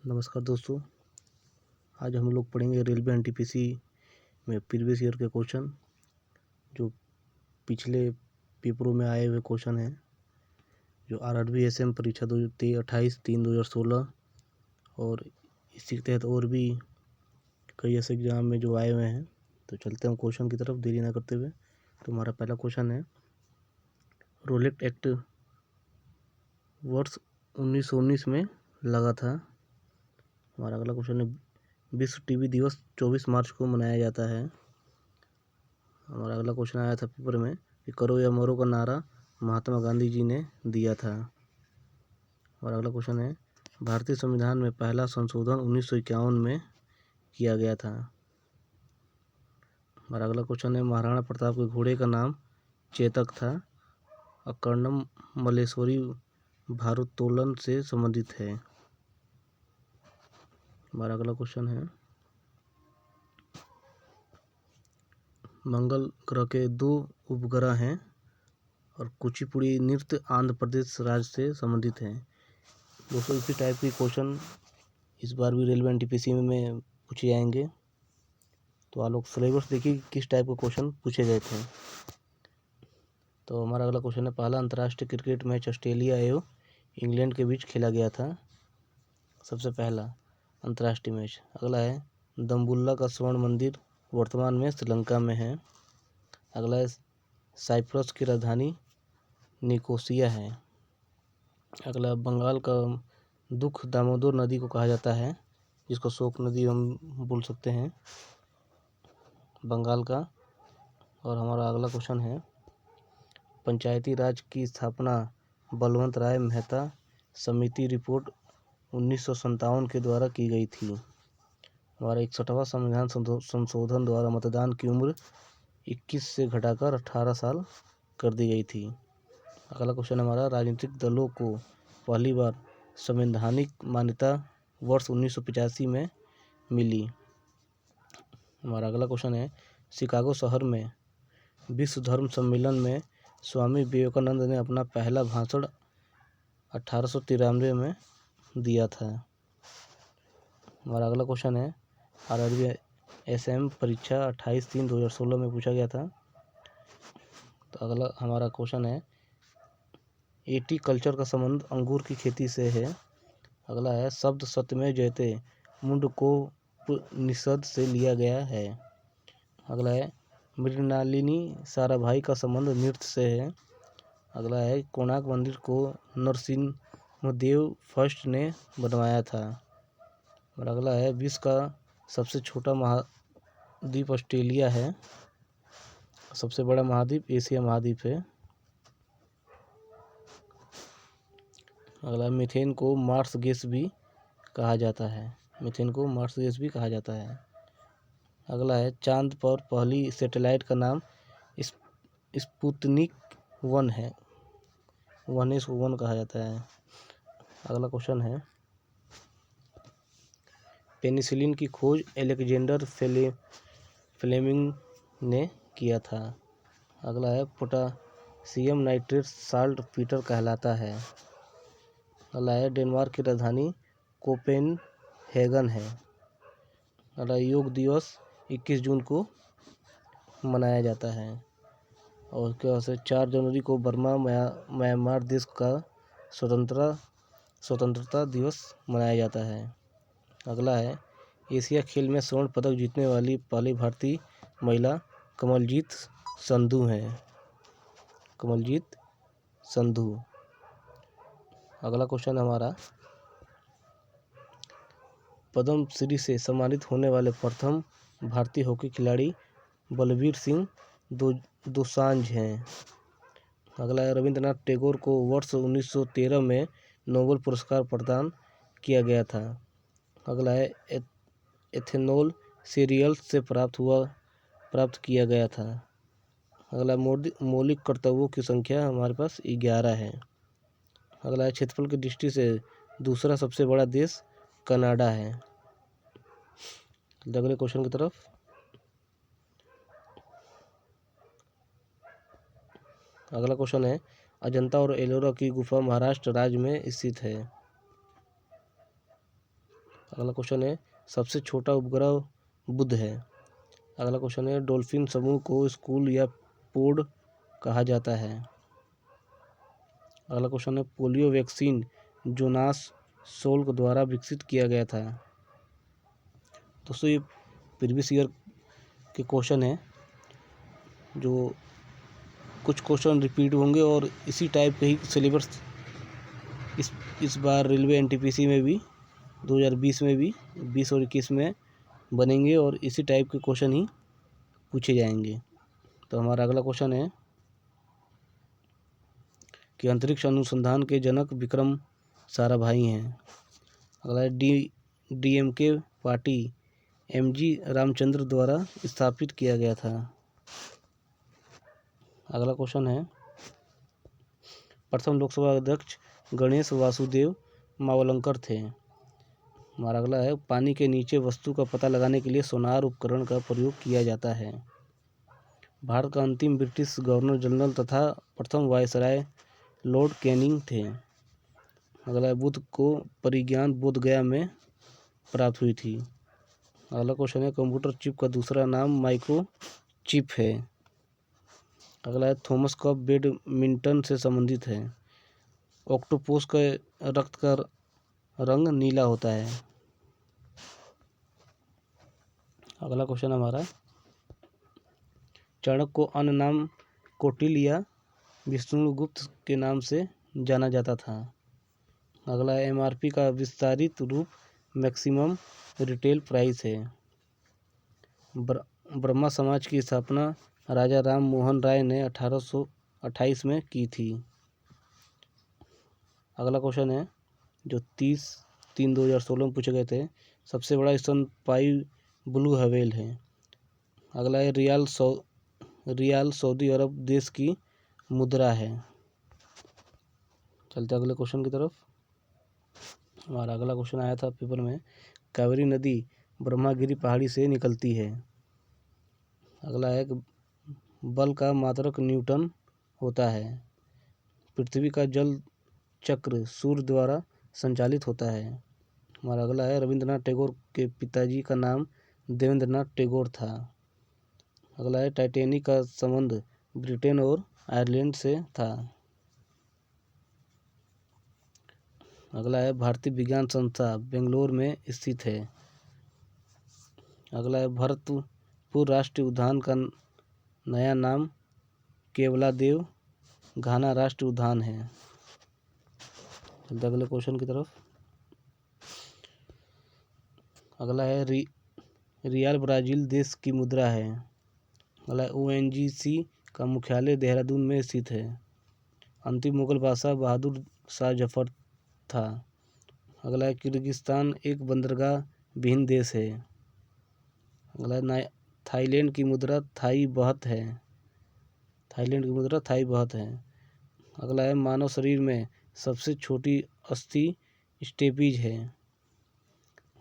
नमस्कार दोस्तों। आज हम लोग पढ़ेंगे रेलवे एनटीपीसी में प्रीवियस ईयर के क्वेश्चन जो पिछले पेपरों में आए हुए क्वेश्चन हैं, जो आरआरबी एसएम परीक्षा 28/3/2016 और इसी के तहत और भी कई ऐसे एग्जाम में जो आए हुए हैं। तो चलते हैं क्वेश्चन की तरफ देरी ना करते हुए। तो हमारा पहला क्वेश्चन है, रोलेट एक्ट वर्ष 1919 में लगा था। हमारा अगला क्वेश्चन है, विश्व टीबी दिवस 24 मार्च को मनाया जाता है। हमारा अगला क्वेश्चन आया था पेपर में कि करो या मरो का नारा महात्मा गांधी जी ने दिया था। हमारा अगला क्वेश्चन है, भारतीय संविधान में पहला संशोधन 1951 में किया गया था। हमारा अगला क्वेश्चन है, महाराणा प्रताप के घोड़े का नाम चेतक था। अकर्णम मल्लेश्वरी भारोत्तोलन से संबंधित है। हमारा अगला क्वेश्चन है, मंगल ग्रह के 2 उपग्रह हैं और कुचिपुड़ी नृत्य आंध्र प्रदेश राज्य से संबंधित हैं। दोस्तों, इसी टाइप के क्वेश्चन इस बार भी रेलवे एनटीपीसी में पूछे जाएंगे। तो आप लोग सिलेबस देखिए किस टाइप के क्वेश्चन पूछे गए थे। तो हमारा अगला क्वेश्चन है, पहला अंतर्राष्ट्रीय क्रिकेट मैच ऑस्ट्रेलिया एवं इंग्लैंड के बीच खेला गया था। सबसे पहला अंतर्राष्ट्रीय मैच। अगला है, दम्बुल्ला का स्वर्ण मंदिर वर्तमान में श्रीलंका में है। अगला है, साइप्रस की राजधानी निकोसिया है। अगला, बंगाल का दुख दामोदर नदी को कहा जाता है, जिसको शोक नदी हम बोल सकते हैं बंगाल का। और हमारा अगला क्वेश्चन है, पंचायती राज की स्थापना बलवंत राय मेहता समिति रिपोर्ट 1957 के द्वारा की गई थी। हमारा 61वां संविधान संशोधन द्वारा मतदान की उम्र 21 से घटाकर 18 साल कर दी गई थी। अगला क्वेश्चन हमारा, राजनीतिक दलों को पहली बार संवैधानिक मान्यता वर्ष 1985 में मिली। हमारा अगला क्वेश्चन है, शिकागो शहर में विश्व धर्म सम्मेलन में स्वामी विवेकानंद ने अपना पहला भाषण 1893 में दिया था। हमारा अगला क्वेश्चन है, आरआरबी एसएम परीक्षा 28/3/2016 में पूछा गया था। तो अगला हमारा क्वेश्चन है, एटी कल्चर का संबंध अंगूर की खेती से है। अगला है, शब्द सत्यमेव जयते मुंडकोपनिषद से लिया गया है। अगला है, मृणालिनी साराभाई का संबंध नृत्य से है। अगला है, कोणार्क मंदिर को नरसिम्हदेव फर्स्ट ने बनवाया था। और अगला है, विश्व का सबसे छोटा महाद्वीप ऑस्ट्रेलिया है। सबसे बड़ा महाद्वीप एशिया महाद्वीप है। अगला, मीथेन को मार्स गैस भी कहा जाता है। मीथेन को मार्स गैस भी कहा जाता है। अगला है, चांद पर पहली सैटेलाइट का नाम स्पुतनिक 1 है। 1 कहा जाता है। अगला क्वेश्चन है, पेनिसिलिन की खोज अलेक्जेंडर फ्लेमिंग ने किया था। अगला है, पोटासियम नाइट्रेट साल्ट पीटर कहलाता है। अगला है, डेनमार्क की राजधानी कोपेनहेगन है। अगला, योग दिवस 21 जून को मनाया जाता है। और उसके बाद से 4 जनवरी को बर्मा म्यांमार देश का स्वतंत्रता दिवस मनाया जाता है। अगला है, एशिया खेल में स्वर्ण पदक जीतने वाली पहली भारतीय महिला कमलजीत संधू हैं। कमलजीत संधू। अगला क्वेश्चन हमारा, पद्म श्री से सम्मानित होने वाले प्रथम भारतीय हॉकी खिलाड़ी बलबीर सिंह दोसांझ हैं। अगला है, रविंद्रनाथ टैगोर को वर्ष 1913 में नोबेल पुरस्कार प्रदान किया गया था। अगला है, एथेनॉल सीरियल्स से प्राप्त किया गया था। अगला, मौलिक कर्तव्यों की संख्या हमारे पास 11 है। अगला है, क्षेत्रफल की दृष्टि से दूसरा सबसे बड़ा देश कनाडा है। अगले क्वेश्चन की तरफ। अगला क्वेश्चन है, अजंता और एलोरा की गुफा महाराष्ट्र राज्य में स्थित है। अगला क्वेश्चन है सबसे छोटा उपग्रह बुध है। अगला क्वेश्चन है डॉल्फिन समूह को स्कूल या पोड कहा जाता है। अगला क्वेश्चन है पोलियो वैक्सीन जोनास सोल्क द्वारा विकसित किया गया था। दोस्तों ये प्रीवियस ईयर के क्वेश्चन है, जो कुछ क्वेश्चन रिपीट होंगे और इसी टाइप के ही सिलेबस इस बार रेलवे एनटीपीसी में भी 2020 में भी 20 और 21 में बनेंगे और इसी टाइप के क्वेश्चन ही पूछे जाएंगे। तो हमारा अगला क्वेश्चन है कि अंतरिक्ष अनुसंधान के जनक विक्रम साराभाई हैं। अगला है डीएमके पार्टी एमजी रामचंद्र द्वारा स्थापित किया गया था। अगला क्वेश्चन है प्रथम लोकसभा अध्यक्ष गणेश वासुदेव मावलंकर थे। हमारा अगला है पानी के नीचे वस्तु का पता लगाने के लिए सोनार उपकरण का प्रयोग किया जाता है। भारत का अंतिम ब्रिटिश गवर्नर जनरल तथा प्रथम वायसराय लॉर्ड कैनिंग थे। अगला है बुद्ध को परिज्ञान बोध गया में प्राप्त हुई थी। अगला क्वेश्चन है कंप्यूटर चिप का दूसरा नाम माइक्रो चिप है। अगला है थॉमस कप बैडमिंटन से संबंधित है। ऑक्टोपस के रक्त का रंग नीला होता है। अगला क्वेश्चन हमारा चाणक्य को अन्य नाम कौटिल्य या विष्णुगुप्त के नाम से जाना जाता था। अगला है एमआरपी का विस्तारित रूप मैक्सिमम रिटेल प्राइस है। ब्रह्मा समाज की स्थापना राजा राम मोहन राय ने 1828 में की थी। अगला क्वेश्चन है जो 30/3/2016 में पूछे गए थे, सबसे बड़ा स्तनपायी ब्लू व्हेल है। अगला है रियाल सऊदी अरब देश की मुद्रा है। चलते अगले क्वेश्चन की तरफ। हमारा अगला क्वेश्चन आया था पेपर में, कावेरी नदी ब्रह्मागिरी पहाड़ी से निकलती है। अगला है बल का मात्रक न्यूटन होता है। पृथ्वी का जल चक्र सूर्य द्वारा संचालित होता है। हमारा अगला है रविंद्रनाथ टैगोर के पिताजी का नाम देवेंद्रनाथ टैगोर था। अगला है टाइटैनिक का संबंध ब्रिटेन और आयरलैंड से था। अगला है भारतीय विज्ञान संस्था बेंगलोर में स्थित है। अगला है भरतपुर राष्ट्रीय उद्यान का नया नाम केवलादेव घाना राष्ट्रीय उद्यान है। अगले क्वेश्चन की तरफ। अगला है रियाल ब्राज़ील देश की मुद्रा है। अगला है ओएनजीसी का मुख्यालय देहरादून में स्थित है। अंतिम मुगल बादशाह बहादुर शाह जफर था। अगला है किर्गिस्तान एक बंदरगाह विहीन देश है। अगला है थाईलैंड की मुद्रा थाई बहत है। थाईलैंड की मुद्रा थाई बहत है। अगला है मानव शरीर में सबसे छोटी अस्थि स्टेपीज है।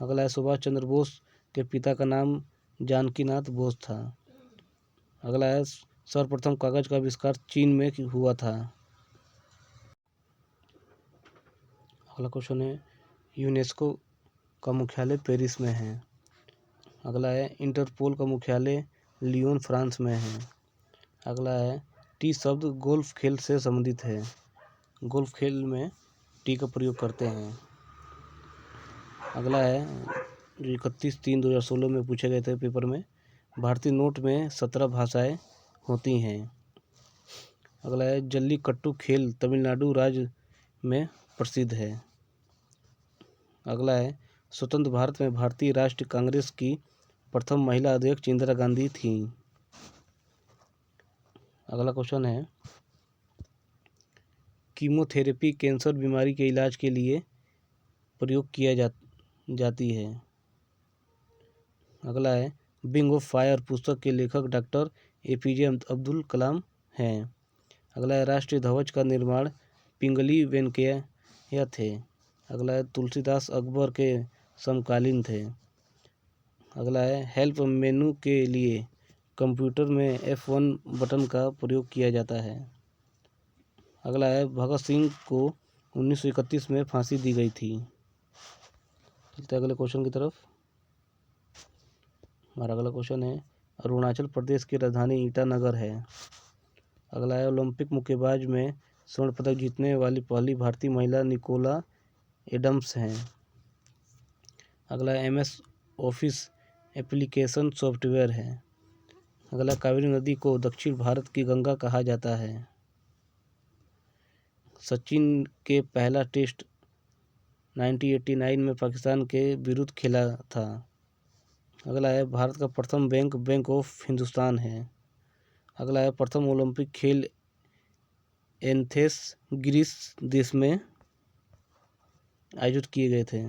अगला है सुभाष चंद्र बोस के पिता का नाम जानकीनाथ बोस था। अगला है सर्वप्रथम कागज का आविष्कार चीन में हुआ था। अगला क्वेश्चन है यूनेस्को का मुख्यालय पेरिस में है। अगला है इंटरपोल का मुख्यालय लियोन फ्रांस में है। अगला है टी शब्द गोल्फ खेल से संबंधित है। गोल्फ खेल में टी का प्रयोग करते हैं। अगला है जो 31/3/2016 में पूछे गए थे पेपर में, भारतीय नोट में 17 भाषाएं होती हैं। अगला है जल्लीकट्टू खेल तमिलनाडु राज्य में प्रसिद्ध है। अगला है स्वतंत्र भारत में भारतीय राष्ट्रीय कांग्रेस की प्रथम महिला अध्यक्ष इंदिरा गांधी थी। अगला क्वेश्चन है कीमोथेरेपी कैंसर बीमारी के इलाज के लिए प्रयोग किया जाती है। अगला है विंग ऑफ फायर पुस्तक के लेखक डॉक्टर एपीजे अब्दुल कलाम हैं। अगला है राष्ट्रीय ध्वज का निर्माण पिंगली वेंकैया थे। अगला है तुलसीदास अकबर के समकालीन थे। अगला है हेल्प मेनू के लिए कंप्यूटर में F1 बटन का प्रयोग किया जाता है। अगला है भगत सिंह को 1931 में फांसी दी गई थी। चलते अगले क्वेश्चन की तरफ। हमारा अगला क्वेश्चन है अरुणाचल प्रदेश की राजधानी ईटानगर है। अगला है ओलंपिक मुक्केबाज में स्वर्ण पदक जीतने वाली पहली भारतीय महिला निकोला एडम्स हैं। अगला MS ऑफिस एप्लीकेशन सॉफ्टवेयर है। अगला कावेरी नदी को दक्षिण भारत की गंगा कहा जाता है। सचिन के पहला टेस्ट 1989 में पाकिस्तान के विरुद्ध खेला था। अगला है भारत का प्रथम बैंक बैंक ऑफ हिंदुस्तान है। अगला है प्रथम ओलंपिक खेल एथेंस ग्रीस देश में आयोजित किए गए थे।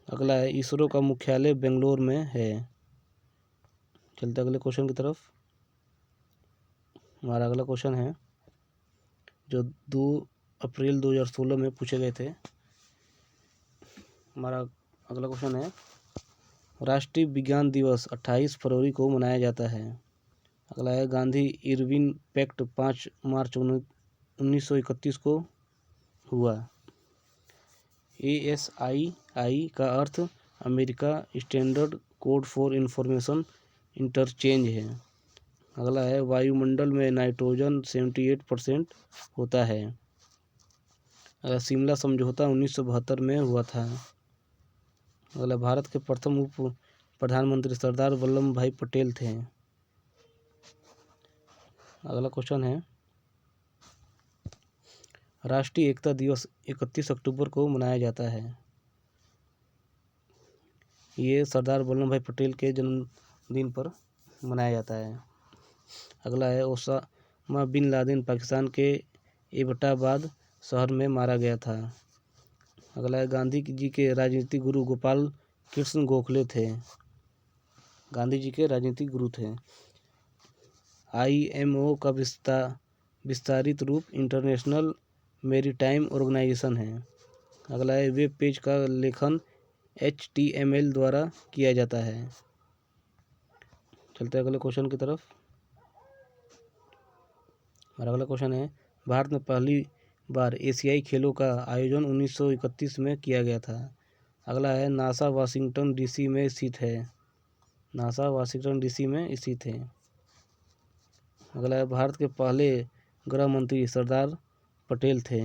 अगला है इसरो का मुख्यालय बेंगलोर में है। चलते अगले क्वेश्चन की तरफ। हमारा अगला क्वेश्चन है जो 2 अप्रैल 2016 में पूछे गए थे। हमारा अगला क्वेश्चन है राष्ट्रीय विज्ञान दिवस 28 फरवरी को मनाया जाता है। अगला है गांधी इरविन पैक्ट 5 मार्च 1931 को हुआ। ASII का अर्थ America standard code for information interchange है। अगला है वायुमंडल में नाइट्रोजन 78% होता है। अगला शिमला समझौता 1972 में हुआ था। अगला भारत के प्रथम उप प्रधानमंत्री सरदार वल्लभ भाई पटेल थे। अगला क्वेश्चन है राष्ट्रीय एकता दिवस 31 अक्टूबर को मनाया जाता है। ये सरदार वल्लभ भाई पटेल के जन्मदिन पर मनाया जाता है। अगला है ओसामा बिन लादेन पाकिस्तान के एबटाबाद शहर में मारा गया था। अगला है गांधी जी के राजनीतिक गुरु गोपाल कृष्ण गोखले थे। गांधी जी के राजनीतिक गुरु थे। IMO का विस्तारित रूप इंटरनेशनल मैरीटाइम ऑर्गेनाइजेशन है। अगला है वेब पेज का लेखन HTML द्वारा किया जाता है। चलते अगले क्वेश्चन की तरफ। हमारा अगला क्वेश्चन है भारत में पहली बार एशियाई खेलों का आयोजन 1931 में किया गया था। अगला है नासा वाशिंगटन DC में स्थित है। नासा वाशिंगटन DC में स्थित है। अगला है भारत के पहले गृह मंत्री सरदार पटेल थे।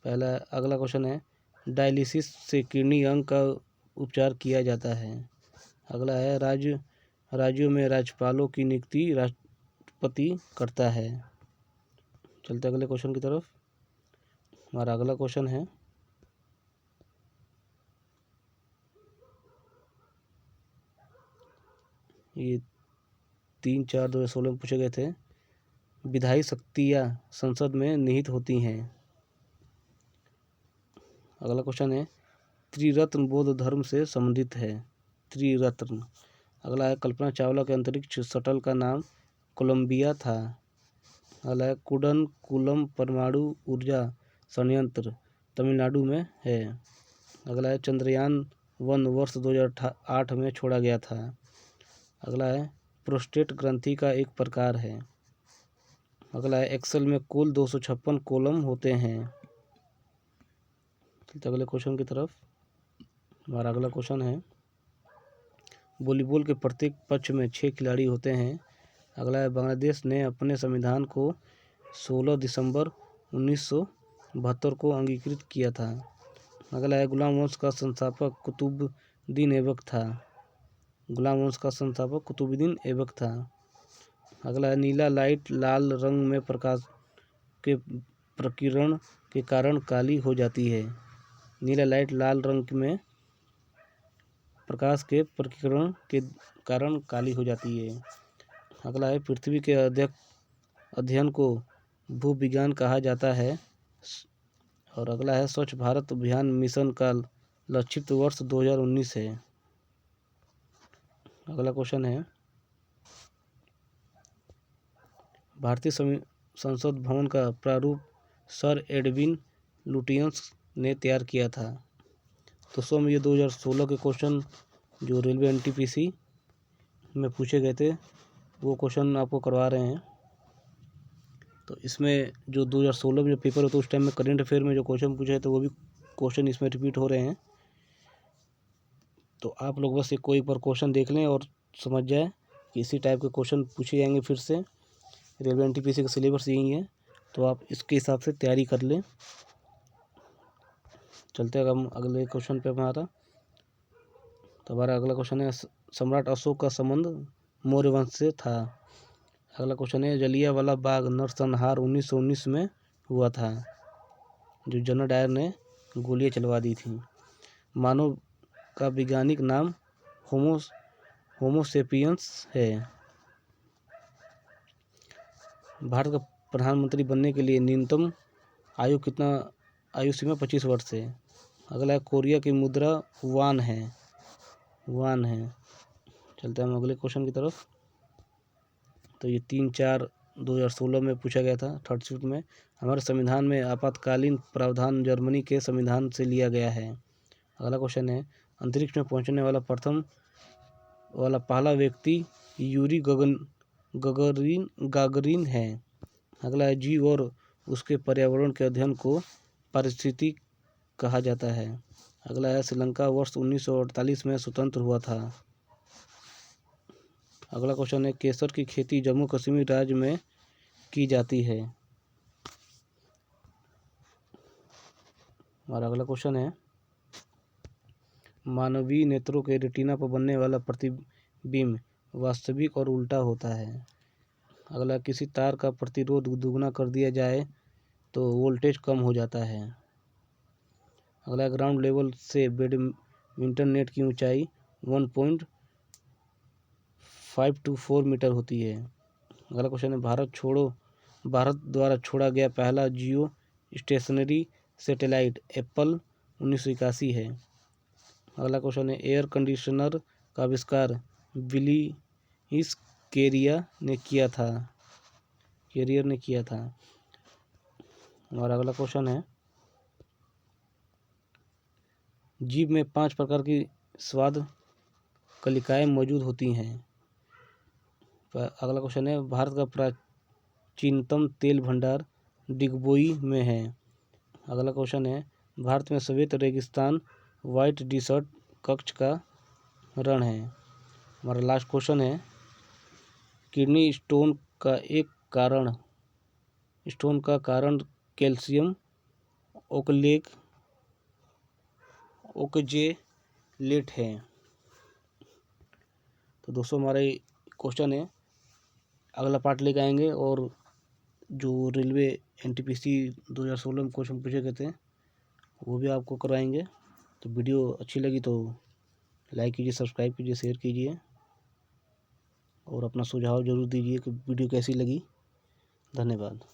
अगला क्वेश्चन है डायलिसिस से किडनी अंग का उपचार किया जाता है। अगला है राज्यों में राज्यपालों की नियुक्ति राष्ट्रपति करता है। चलते अगले क्वेश्चन की तरफ। हमारा अगला क्वेश्चन है ये 3/4/2016 में पूछे गए थे। विधायी शक्तियाँ संसद में निहित होती हैं। अगला क्वेश्चन है त्रिरत्न बौद्ध धर्म से संबंधित है। त्रिरत्न। अगला है कल्पना चावला के अंतरिक्ष शटल का नाम कोलंबिया था। अगला है कुडनकुलम परमाणु ऊर्जा संयंत्र तमिलनाडु में है। अगला है चंद्रयान 1 वर्ष 2008 में छोड़ा गया था। अगला है प्रोस्टेट ग्रंथि का एक प्रकार है। अगला है एक्सेल में कुल 256 कॉलम होते हैं। अगले क्वेश्चन की तरफ। हमारा अगला क्वेश्चन है वॉलीबॉल के प्रत्येक पक्ष में 6 खिलाड़ी होते हैं। अगला है बांग्लादेश ने अपने संविधान को 16 दिसंबर 1972 को अंगीकृत किया था। अगला है गुलाम वंश का संस्थापक कुतुबुद्दीन ऐबक था। गुलाम वंश का संस्थापक कुतुबुद्दीन ऐबक था। अगला है नीला लाइट लाल रंग में प्रकाश के प्रकीर्णन के कारण काली हो जाती है। नीला लाइट लाल रंग में प्रकाश के प्रकीर्णन के कारण काली हो जाती है। अगला है पृथ्वी के अध्ययन को भूविज्ञान कहा जाता है। और अगला है स्वच्छ भारत अभियान मिशन का लक्षित वर्ष 2019 है। अगला क्वेश्चन है भारतीय संसद भवन का प्रारूप सर एडविन लुटियंस ने तैयार किया था। तो ये 2016 के क्वेश्चन जो रेलवे NTPC में पूछे गए थे वो क्वेश्चन आपको करवा रहे हैं। तो इसमें जो 2016 में जो पेपर होता है उस टाइम में करंट अफेयर में जो क्वेश्चन पूछे थे वो भी क्वेश्चन इसमें रिपीट हो रहे हैं, तो आप लोग बस एक कोई पर क्वेश्चन देख लें और समझ जाए कि इसी टाइप के क्वेश्चन पूछे जाएंगे फिर से। रेलवे एनटीपीसी का सिलेबस यही है, तो आप इसके हिसाब से तैयारी कर लें। चलते हैं हम अगले क्वेश्चन पे हमारा। तो हमारा अगला क्वेश्चन है, सम्राट अशोक का संबंध मौर्य वंश से था। अगला क्वेश्चन है, जलियांवाला बाग नरसंहार 1919 में हुआ था, जो जनरल डायर ने गोलियां चलवा दी थी। मानव का वैज्ञानिक नाम होमोसेपियंस है। भारत का प्रधानमंत्री बनने के लिए न्यूनतम आयु सीमा 25 वर्ष है। अगला है, कोरिया की मुद्रा वान है। चलते हैं हम अगले क्वेश्चन की तरफ। तो ये 3/4/2016 में पूछा गया था, थर्ड शिफ्ट में। हमारे संविधान में आपातकालीन प्रावधान जर्मनी के संविधान से लिया गया है। अगला क्वेश्चन है, अंतरिक्ष में पहुंचने वाला पहला व्यक्ति यूरी गागरिन है। अगला है, जीव और उसके पर्यावरण के अध्ययन को पारिस्थितिकी कहा जाता है। अगला है, श्रीलंका वर्ष 1948 में स्वतंत्र हुआ था। अगला क्वेश्चन है, केसर की खेती जम्मू कश्मीर राज्य में की जाती है। और अगला क्वेश्चन है, मानवीय नेत्रों के रेटिना पर बनने वाला प्रतिबिंब वास्तविक और उल्टा होता है। अगला, किसी तार का प्रतिरोध दुगना कर दिया जाए तो वोल्टेज कम हो जाता है। अगला, ग्राउंड लेवल से बैडमिंटन नेट की ऊंचाई 1.524 मीटर होती है। अगला क्वेश्चन है, भारत द्वारा छोड़ा गया पहला जियो स्टेशनरी सैटेलाइट एप्पल 1981 है। अगला क्वेश्चन है, एयर कंडीशनर का आविष्कार विलियस कैरियर ने किया था। और अगला क्वेश्चन है, जीभ में 5 प्रकार की स्वाद कलिकाएं मौजूद होती हैं। अगला क्वेश्चन है, भारत का प्राचीनतम तेल भंडार डिगबोई में है। अगला क्वेश्चन है, भारत में श्वेत रेगिस्तान व्हाइट डिसर्ट कक्ष का रण है। हमारा लास्ट क्वेश्चन है, किडनी स्टोन का कारण कैल्शियम ओक्जेलेट है। तो दोस्तों, हमारा क्वेश्चन है, अगला पार्ट लेके आएंगे और जो रेलवे एनटीपीसी 2016 में क्वेश्चन पूछे गए थे वो भी आपको करवाएंगे। तो वीडियो अच्छी लगी तो लाइक कीजिए, सब्सक्राइब कीजिए, शेयर कीजिए और अपना सुझाव ज़रूर दीजिए कि वीडियो कैसी लगी। धन्यवाद।